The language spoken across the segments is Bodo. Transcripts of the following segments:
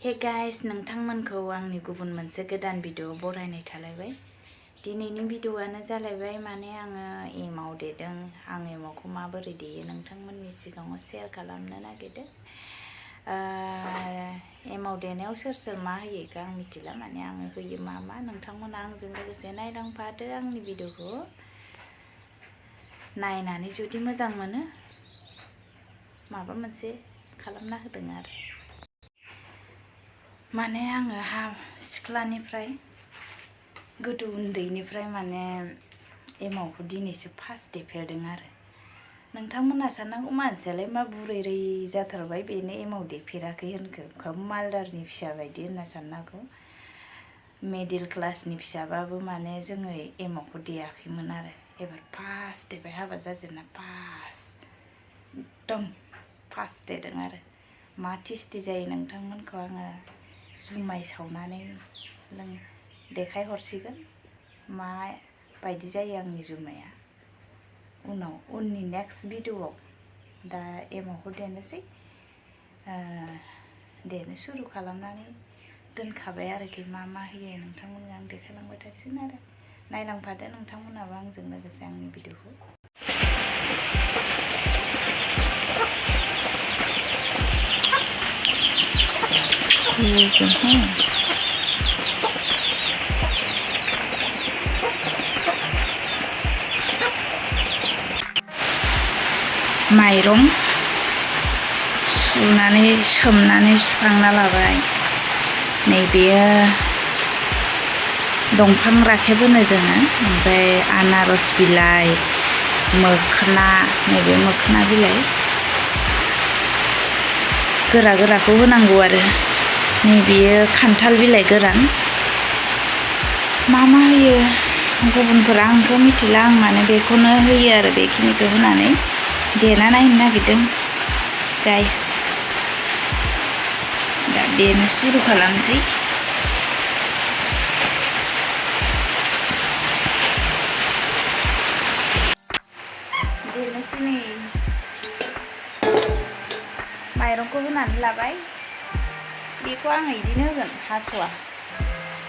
हे गाइस नोंथांमोनखौ आंनि गुबुन मोनसे गोदान भिडिअ बरायनाय थालायबाय। दिनैनि भिडिअआनो जालायबाय माने आङो एमाव देदों। आं एमावखौ माबोरै देयो नोंथांमोननि सिगाङाव शेयार खालामनो नागिरदों। एमाव देनायाव सोर सोर मा होयो बेखौ आं मिथिला, माने आङो होयो मा नोंथांमोना आंजों लोगोसे नायलांफादो। आंनि भिडिअखौ नायनानै जुदि मोजां मोनो माबा मोनसे खालामना होदों आरो। माने आङो सिख्लानिफ्राय गोदो उन्दैनिफ्राय माने एमावखौ दिनैसो फार्स्ट देफेरदों आरो। नोंथांमोना साननांगौ मानसियालाय मा बुरै जाथारबाय बेनो एमाव देफेराखै होनखो, मालदारनि फिसा बायदि होनना साननांगौ। मिडिल क्लासनि फिसाबाबो माने जोङो एमावखौ देयाखैमोन आरो। एबार फार्स्ट देबाय, हाबा जाजेनना एकदम फार्स्ट देदों आरो। मा टेस्टि जायो नोंथांमोनखौ आङो जुमाय सावनानै देखायहरसिगोन मा बायदि जायो आंनि जुमाया उननि नेक्स्ट भिडिअआव। दा एमावखौ देनोसै, देनो सुरु खालामनानै दोनखाबाय आरोखि। मा होयो नोंथांमोननो आं देखायलांबाय थासिगोन आरो। नायलांफादो नोंथांमोनाबो आंजों लोगोसे आंनि भिडिअखौ। माइरं सुनानै सोमनानै सुखांना लाबाय। नैबेयो दंफां राखेब होनो जोङो, ओमफ्राय आनारस बिलाइ, मोखोना, नैबे मोखोना बिलाइ गोराखौ होनांगौ आरो। नैबेयो खान्थाल बिलाइ गोरान। मा होयो गुबुनफोरा आंथ' मिथिला, आं माने बेखौनो होयो आरो। बेखिनिखौ होनानै देना नायनो नागिरदों गाइस। दा देनो सुरु खालामसै। देनोसै नै माइरंखौ होनानै लाबाय। बेखौ आङो बिदिनो होगोन,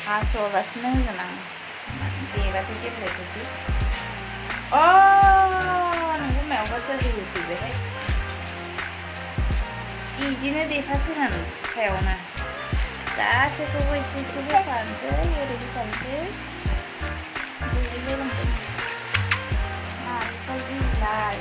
हास'वालासिनो होगोन आं। देबाथाय गेब्लेथोसै। नोंखौ मायावबासो होफैबायहाय। बिदिनो देफासिगोन सायावनो गासैखौबो एसे होफानोसै, ओरै होफानोसै। देलायलायलांसै नारेंखल बिलाइ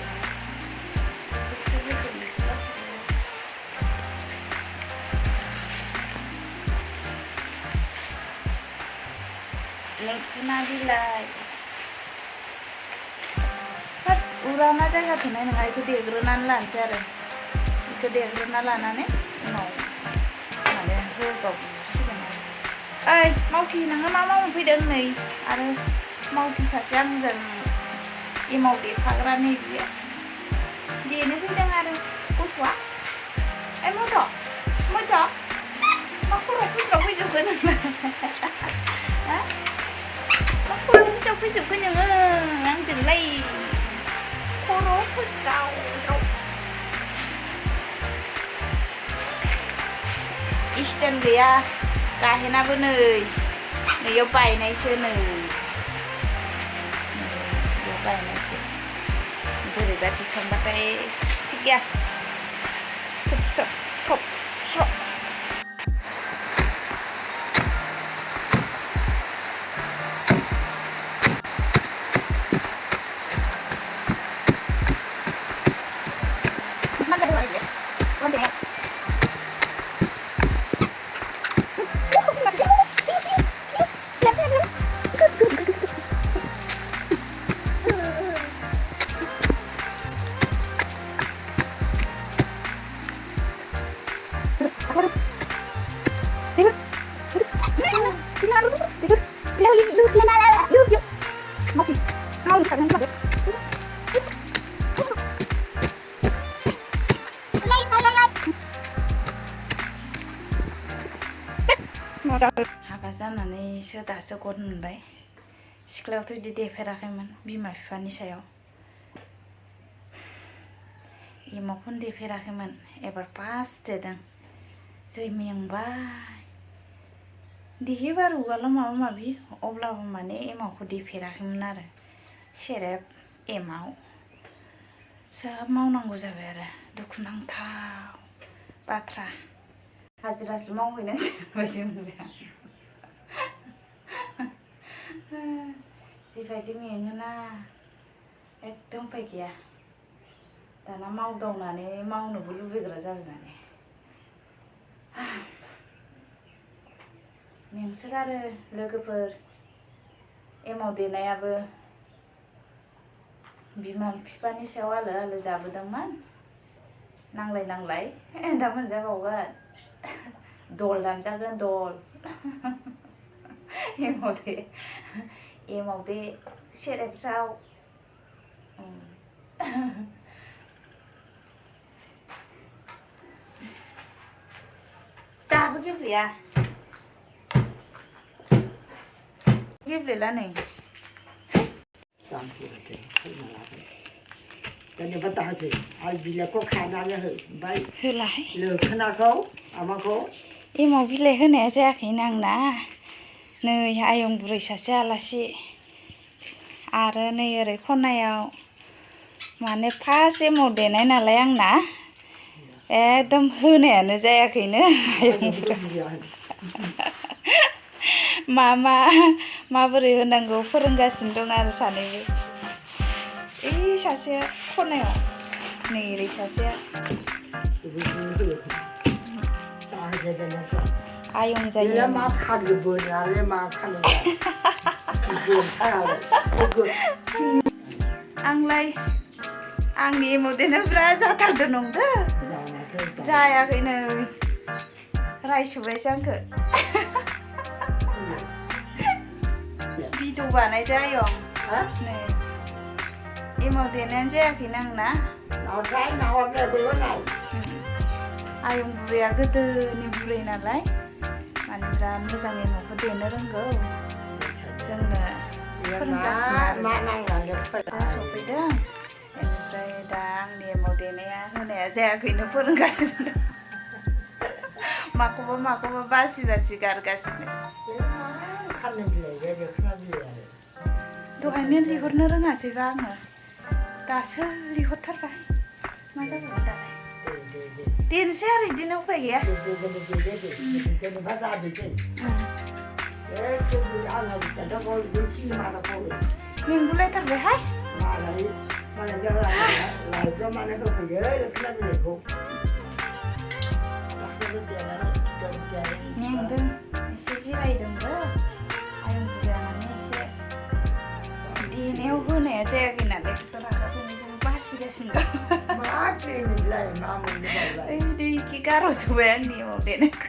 मोखोना बिलाइ। उराना जायगा थोनाय नङा, बेखौ देग्रोनानै लानोसै आरो। बेखौ देग्रोना लानानै उनाव माने होबावसिगोन आरो। ओइ मावथि, नोङो मा मावनो फैदों? नै आरो मावथि सासे आंजों एमाव देफाग्रा नै बियो देनो फैदों आरो गथ'आ। ओइ मथ' मा खर' फुज्रावफैजोबखो नोंना? मा खर' फुज्रावफैजोबखो नोङो आंजोंलाय? खर' फुज्राव स्टेन्ड गैया, गाहेनाबो नैयाव बायनायसो, बेयाव बायनायसो। बोरैबा दिखांबाथाय थिग गैया। थोब स्र' हाबा जानानैसो दासो गद मोनबाय। सिख्लायावथ' बिदि देफेराखैमोन बिमा बिफानि सायाव। एमावखौनो देफेराखैमोन, एबार फार्स्ट देदों। जै मेंबाय देहैबा रुगाल' माबा माबि अब्लाबो माने एमावखौ देफेराखैमोन आरो सेरेब एमाव सोब मावनांगौ जाबाय आरो दुखुनांथाव बाथ्रा हाजिरासो मावहैनांसिगोन बायदि मोनबाय आं जिबायदि मेङोना एकदम उफाय गैया दाना मावदावनानै मावनोबो लुबैग्रा जाबाय माने मेंसोगारो लोगोफोर एमाव देनायाबो बिमा बिफानि सायाव आलो आलो जाबोदोंमोन नांलाय दा मोनजाबावगोन दल दामजागोन दल एमाव दे सेरेब साव दाबो गेब्लेया गेब्लेला नै जेनेबा दाहोसै आरो बिलाइखौ खानानै हो ओमफ्राय होलाहाय लोखोनाखौ माबाखौ एमाव बिलाइ होनाया जायाखैनो आंना नै आयं बुरै सासे आलासि आरो नै ओरै खनायाव माने फार्स्ट एमाव देनाय नालाय आंना एकदम होनायानो जायाखैनो माबोरै होनांगौ फोरोंगासिनो दं आरो सानैबो ओइ सासेया खनायाव नै ओरै सासेया आयं जायो मा खाजोबो नालाय मा आंलाय आंनि एमाव देनायाव बिराद जाथारदों नंदो जायाखै नै रायसुबायसो आंखो भिडिअ बानायदो आयं नै एमाव देनायानो जायाखैना आंना आयं बुरैया गोदोनि बुरै नालाय माने बिराद मोजां एमावखौ देनो रोंगौ जोंनो फोरोंगासिनो आरो सफैदों बेनिफ्राय दा आंनि एमाव देनाया होनाया जायाखैनो फोरोंगासिनो दं माखौबा बासि गारगासिनो दहायनो लिहरनो रोङासैबा आङो दासो लिहरथारबाय मा जाबावगोन दालाय देनोसै आरो बिदिनो उफाय गैया मेंगुलायथारबायहाय मेंदों एसे जिरायदोंबो आयं बुरैया माने एसे देनायाव होनाया जायाखै नालाय रागा जों बासिगासिनो दं ओइ दैखि गार'जोब्बाय आंनि एमाव देनायखौ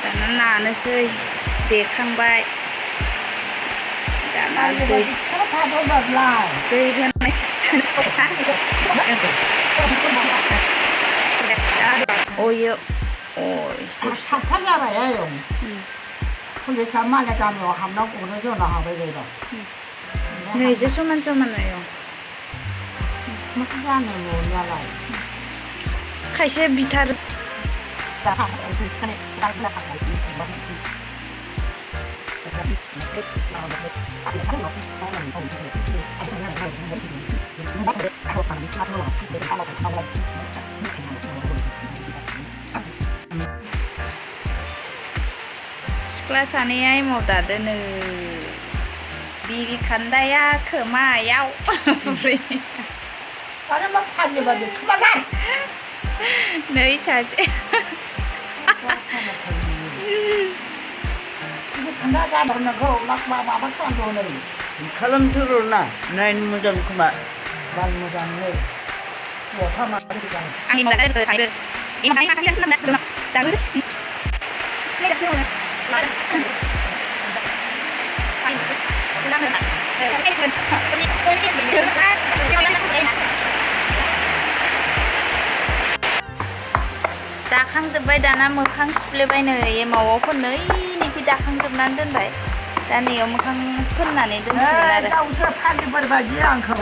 दाना नानोसै देखांबाय दाना दै होनाय अयो साफा जाबाय आयं पुलिसा मालाय गामियाव हाबनांगौनो जोंनाव हाबाय जाहैबाय नैजों समान आयं मा जानो न'नियालाय खायसे बिथार सिख्ला सानैया एमाव दादोनो 비리 간다야 그마야오 우리 나는 막 반지바지 그만간. 너희 자지 이거 간다가 너는 그막 막선 도는. 칼럼 들어나 나인 무전 그만 난 무장네. 뭐 하면 되잖아. 아니 나를 그 사이를 이 많이 마시는 사람 나 나그지 내가 지금 나를 아니 나는 내가 해준 언니 본신 민들 아 이거 나는 그래 दाखांजोब्बाय दाना मोखां सिफ्लेबाय नै एमावआव फोननो ओइनिखि दाखांजोबनानै दोनबाय दा नैयाव मोखां फोननानै दोनसिगोन आरो गावसो फालिफोरबायदि आंखौ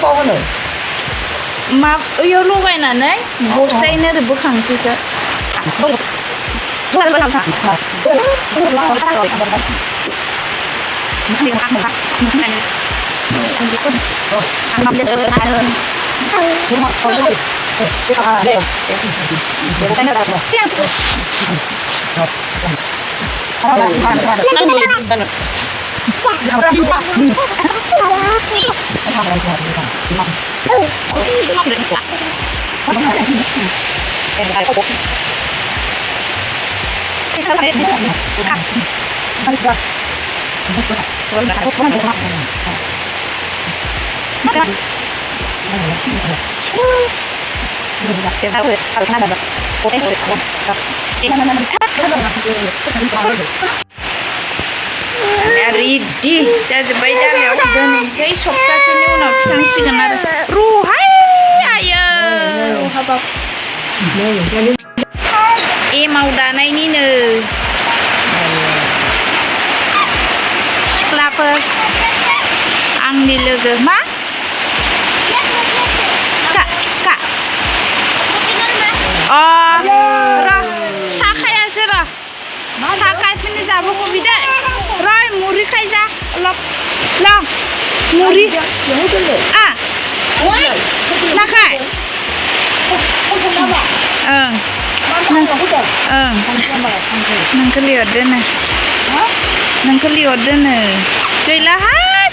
बावनो मा ओइयाव लगायनानै बस्थायैनो ओरै बोखांसैखो रेडि जाजोब्बाय दालायाव दोननोसै सप्तासेनि उनाव थिखांसिगोन आरो रुहाय आयो हाबाब एमाव दानायनिनो सिख्लाफोर आंनि लोगो मा साखायासो र' साखायफोरनि जाबोगौ बिदे रय मुरि खायजा अलप ल मुरि नाखाय नोंखौ लिहरदोनो गैलाहाय